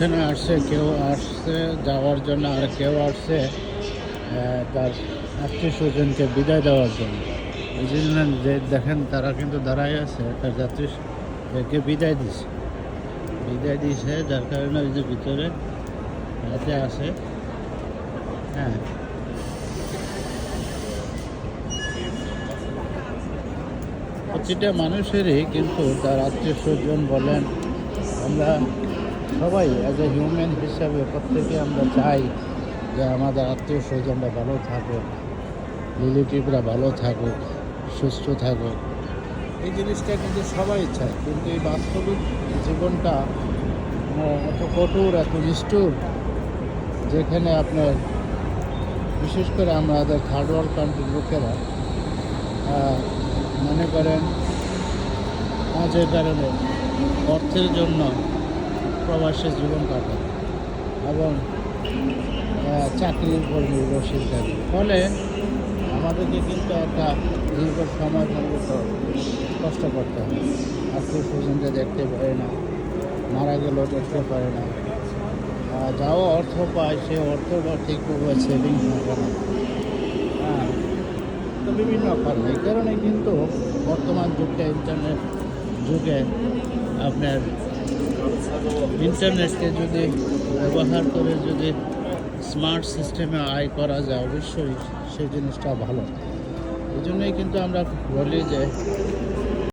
এখানে আসছে, কেউ আসছে যাওয়ার জন্য, আর কেউ আসছে তার আত্মীয় স্বজনকে বিদায় দেওয়ার জন্য। এই জন্য যে দেখেন তারা কিন্তু দাঁড়ায় আছে, তার যাত্রীকে বিদায় দিছে, যার কারণে ওই যে ভিতরে রাতে আছে। হ্যাঁ, প্রতিটা মানুষেরই কিন্তু তার আত্মীয় স্বজন বলেন, আমরা সবাই অ্যাজ এ হিউম্যান হিসাবে প্রত্যেকে আমরা চাই যে আমাদের আত্মীয় স্বজনরা ভালো থাকুক, রিলেটিভরা ভালো থাকুক, সুস্থ থাকুক। এই জিনিসটা কিন্তু সবাই চায়, কিন্তু এই বাস্তবিক জীবনটা এত কঠোর, এত নিষ্ঠুর, যেখানে আপনার বিশেষ করে আমাদের থার্ড ওয়ার্ল্ড কান্ট্রির লোকেরা মনে করেন কাজের কারণে, অর্থের জন্য প্রবাসে জীবন কাটায় এবং চাকরির উপর নির্ভরশীল থাকে। ফলে আমাদেরকে কিন্তু একটা দীর্ঘ সময় পর্যন্ত কষ্ট করতে হয়। আত্মীয় স্বজনকে দেখতে পারে না, মারা গেলেও দেখতে পারে না, যাও অর্থ পায় সে অর্থ বা ঠিকভাবে সেভিং থাকে না। হ্যাঁ, তো বিভিন্ন কারণ, এই কারণে কিন্তু বর্তমান যুগটা ইন্টারনেট যুগে আপনার ইন্টারনেটকে যদি ব্যবহার করে যদি স্মার্ট সিস্টেমে আয় করা যায়, অবশ্যই সেই জিনিসটা ভালো। এই জন্যই কিন্তু আমরা বলি যে